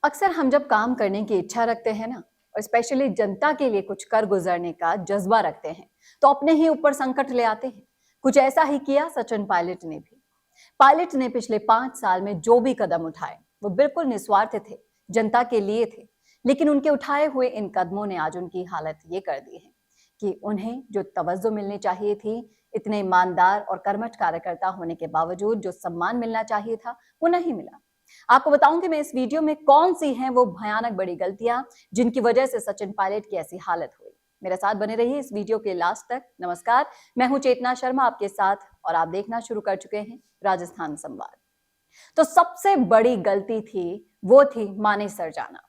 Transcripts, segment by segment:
अक्सर हम जब काम करने की इच्छा रखते हैं ना, और स्पेशली जनता के लिए कुछ कर गुजरने का जज्बा रखते हैं, तो अपने ही ऊपर संकट ले आते हैं। कुछ ऐसा ही किया सचिन पायलट ने भी। पायलट ने पिछले 5 साल में जो भी कदम उठाए वो बिल्कुल निस्वार्थ थे, जनता के लिए थे। लेकिन उनके उठाए हुए इन कदमों ने आज उनकी हालत ये कर दी है कि उन्हें जो तवज्जो मिलनी चाहिए थी, इतने ईमानदार और कर्मठ कार्यकर्ता होने के बावजूद जो सम्मान मिलना चाहिए था, वो नहीं मिला। आपको बताऊं कि मैं इस वीडियो में कौन सी हैं वो भयानक बड़ी गलतियां जिनकी वजह से सचिन पायलट की ऐसी हालत हुई। मेरे साथ बने रहिए इस वीडियो के लास्ट तक। नमस्कार, मैं हूं चेतना शर्मा आपके साथ और आप देखना शुरू कर चुके हैं राजस्थान संवाद। तो सबसे बड़ी गलती थी वो थी मानेसर जाना।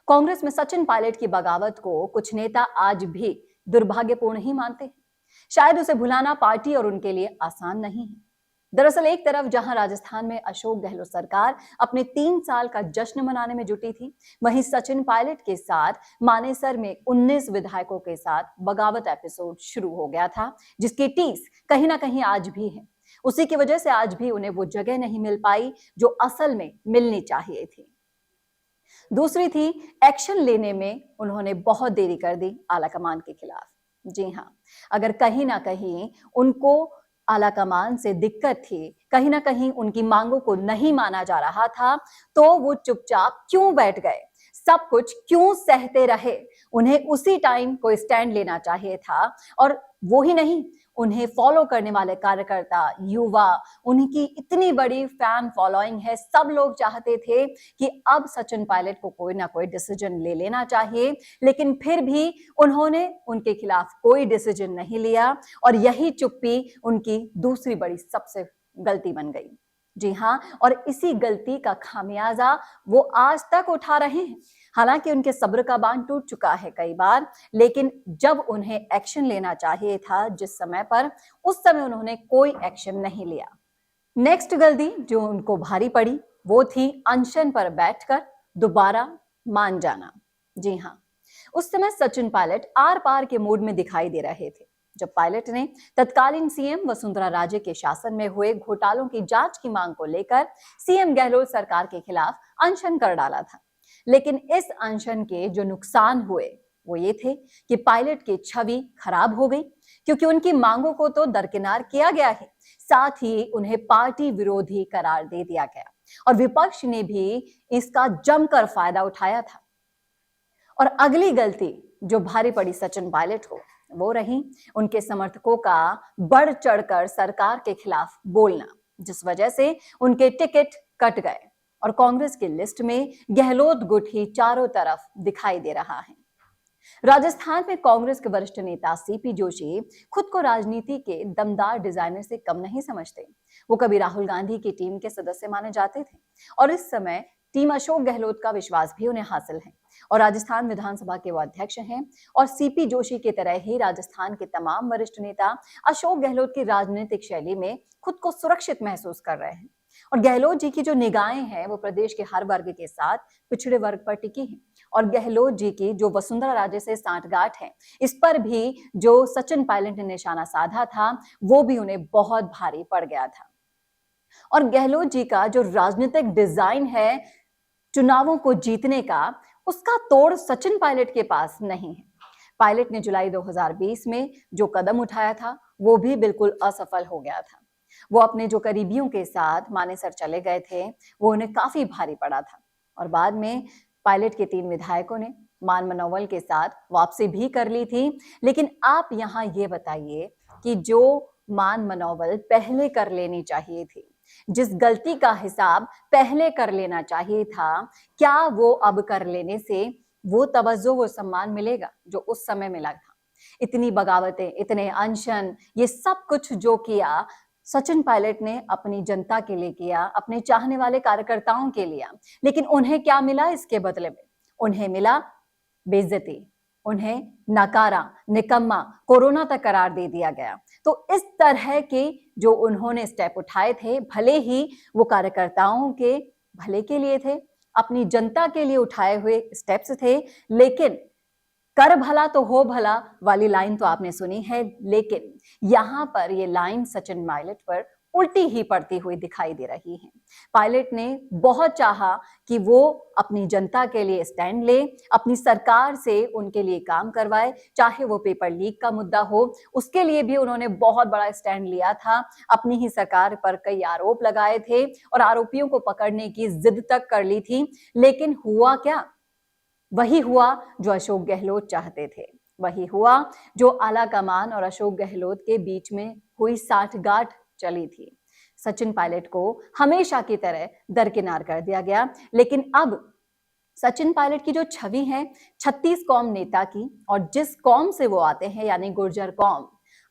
कांग्रेस में सचिन पायलट की बगावत को कुछ नेता आज भी दुर्भाग्यपूर्ण ही मानते हैं। शायद उसे भुलाना पार्टी और उनके लिए आसान नहीं है। दरअसल एक तरफ जहां राजस्थान में अशोक गहलोत सरकार अपने 3 साल का जश्न मनाने में जुटी थी, वहीं सचिन पायलट के साथ मानेसर में 19 विधायकों के साथ बगावत एपिसोड शुरू हो गया था, जिसकी टीस कहीं ना कहीं आज भी है। उसी की वजह से आज भी उन्हें वो जगह नहीं मिल पाई जो असल में मिलनी चाहिए थी। दूसरी थी, एक्शन लेने में उन्होंने बहुत देरी कर दी आलाकमान के खिलाफ। जी हां, अगर कहीं ना कहीं उनको आलाकमान से दिक्कत थी, कहीं ना कहीं उनकी मांगों को नहीं माना जा रहा था, तो वो चुपचाप क्यों बैठ गए, सब कुछ क्यों सहते रहे। उन्हें उसी टाइम कोई स्टैंड लेना चाहिए था। और वो ही नहीं, उन्हें फॉलो करने वाले कार्यकर्ता, युवा, उनकी इतनी बड़ी फैन फॉलोइंग है, सब लोग चाहते थे कि अब सचिन पायलट को कोई ना कोई डिसीजन ले लेना चाहिए। लेकिन फिर भी उन्होंने उनके खिलाफ कोई डिसीजन नहीं लिया और यही चुप्पी उनकी दूसरी बड़ी सबसे गलती बन गई। जी हां, और इसी गलती का खामियाजा वो आज तक उठा रहे हैं। हालांकि उनके सब्र का बांध टूट चुका है कई बार, लेकिन जब उन्हें एक्शन लेना चाहिए था जिस समय पर, उस समय उन्होंने कोई एक्शन नहीं लिया। नेक्स्ट गलती जो उनको भारी पड़ी वो थी अनशन पर बैठकर दोबारा मान जाना। जी हां, उस समय सचिन पायलट आर पार के मूड में दिखाई दे रहे थे जब पायलट ने तत्कालीन सीएम वसुंधरा राजे के शासन में हुए घोटालों की जांच की मांग को लेकर सीएम गहलोत सरकार के खिलाफ अनशन कर डाला था। लेकिन इस अनशन के जो नुकसान हुए वो ये थे कि पायलट की छवि खराब हो गई, क्योंकि उनकी मांगों को तो दरकिनार किया गया है, साथ ही उन्हें पार्टी विरोधी करार दे दिया गया और विपक्ष ने भी इसका जमकर फायदा उठाया था। और अगली गलती जो भारी पड़ी सचिन पायलट को वो रही उनके समर्थकों का बढ़ चढ़कर सरकार के खिलाफ बोलना, जिस वजह से उनके टिकट कट गए और कांग्रेस की लिस्ट में गहलोत गुट ही चारों तरफ दिखाई दे रहा है। राजस्थान में कांग्रेस के वरिष्ठ नेता सीपी जोशी खुद को राजनीति के दमदार डिजाइनर से कम नहीं समझते। वो कभी राहुल गांधी की टीम के सदस्य माने जाते थे और इस समय टीम अशोक गहलोत का विश्वास भी उन्हें हासिल है और राजस्थान विधानसभा के वो अध्यक्ष हैं। और सीपी जोशी की तरह ही राजस्थान के तमाम वरिष्ठ नेता अशोक गहलोत की राजनीतिक शैली में खुद को सुरक्षित महसूस कर रहे हैं। और गहलोत जी की जो निगाहें हैं वो प्रदेश के हर वर्ग के साथ पिछड़े वर्ग पर टिकी हैं। और गहलोत जी की जो वसुंधरा राजे से सांठगांठ है, इस पर भी जो सचिन पायलट ने निशाना साधा था वो भी उन्हें बहुत भारी पड़ गया था। और गहलोत जी का जो राजनीतिक डिजाइन है चुनावों को जीतने का, उसका तोड़ सचिन पायलट के पास नहीं है। पायलट ने जुलाई 2020 में जो कदम उठाया था वो भी बिल्कुल असफल हो गया था। वो अपने जो करीबियों के साथ मानेसर चले गए थे, वो उन्हें काफी भारी पड़ा था। और बाद में पायलट के 3 विधायकों ने मान मनोवल के साथ वापसी भी कर ली थी। लेकिन आप यहाँ ये बताइए कि जो मान मनोवल पहले कर लेनी चाहिए थी, जिस गलती का हिसाब पहले कर लेना चाहिए था, क्या वो अब कर लेने से वो तवज्जो, वो सम्मान मिलेगा जो उस समय मिला था? इतनी बगावतें, इतने अनशन, ये सब कुछ जो किया सचिन पायलट ने अपनी जनता के लिए किया, अपने चाहने वाले कार्यकर्ताओं के लिए। लेकिन उन्हें क्या मिला इसके बदले में? उन्हें मिला बेइज्जती, उन्हें नकारा, निकम्मा, कोरोना तक करार दे दिया गया। तो इस तरह के जो उन्होंने स्टेप उठाए थे, भले ही वो कार्यकर्ताओं के भले के लिए थे, अपनी जनता के लिए उठाए हुए स्टेप्स थे, लेकिन कर भला तो हो भला वाली लाइन तो आपने सुनी है, लेकिन यहां पर ये लाइन सचिन पायलट पर उल्टी ही पड़ती हुई दिखाई दे रही हैं। पायलट ने बहुत चाहा कि वो अपनी जनता के लिए स्टैंड ले, अपनी सरकार से उनके लिए काम करवाए, चाहे वो पेपर लीक का मुद्दा हो, उसके लिए भी उन्होंने बहुत बड़ा स्टैंड लिया था। अपनी ही सरकार पर कई आरोप लगाए थे और आरोपियों को पकड़ने की जिद तक कर ली थी। लेकिन हुआ क्या? वही हुआ जो अशोक गहलोत चाहते थे, वही हुआ जो आला कमान और अशोक गहलोत के बीच में हुई साठगांठ चली थी। सचिन पायलट को हमेशा की तरह दरकिनार कर दिया गया, लेकिन अब सचिन पायलट की जो छवि है 36 कौम नेता की, और जिस कौम से वो आते हैं यानी गुर्जर कौम,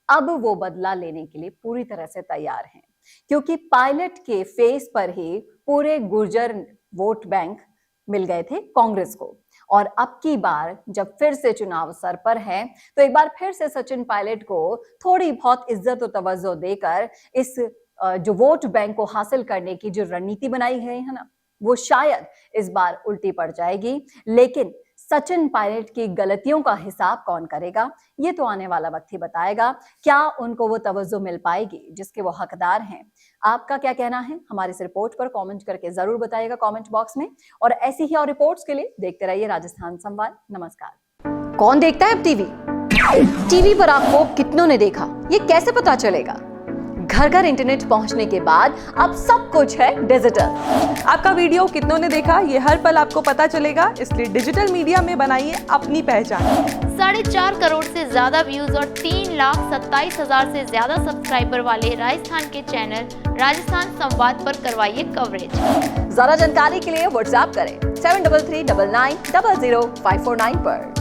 अब वो बदला लेने के लिए पूरी तरह से तैयार हैं, क्योंकि पायलट के फेस पर ही पूरे गुर्जर वोट बैंक मिल गए थे कांग्रेस को। और अब की बार जब फिर से चुनाव सर पर है, तो एक बार फिर से सचिन पायलट को थोड़ी बहुत इज्जत और तवज्जो देकर इस जो वोट बैंक को हासिल करने की जो रणनीति बनाई गई है ना, वो शायद इस बार उल्टी पड़ जाएगी। लेकिन सचिन पायलट की गलतियों का हिसाब कौन करेगा, ये तो आने वाला वक्त ही बताएगा। क्या उनको वो तवज्जो मिल पाएगी जिसके वो हकदार हैं? आपका क्या कहना है? हमारी इस रिपोर्ट पर कमेंट करके जरूर बताइएगा कमेंट बॉक्स में। और ऐसी ही और रिपोर्ट्स के लिए देखते रहिए राजस्थान संवाद। नमस्कार। कौन देखता है अब टीवी? टीवी पर आपको कितनों ने देखा, ये कैसे पता चलेगा? घर घर इंटरनेट पहुंचने के बाद अब सब कुछ है डिजिटल। आपका वीडियो कितनों ने देखा, ये हर पल आपको पता चलेगा, इसलिए डिजिटल मीडिया में बनाइए अपनी पहचान। 4.5 करोड़ से ज्यादा व्यूज और 3,27,000 से ज्यादा सब्सक्राइबर वाले राजस्थान के चैनल राजस्थान संवाद पर करवाइए कवरेज। ज्यादा जानकारी के लिए व्हाट्सएप करें 7339900549 पर।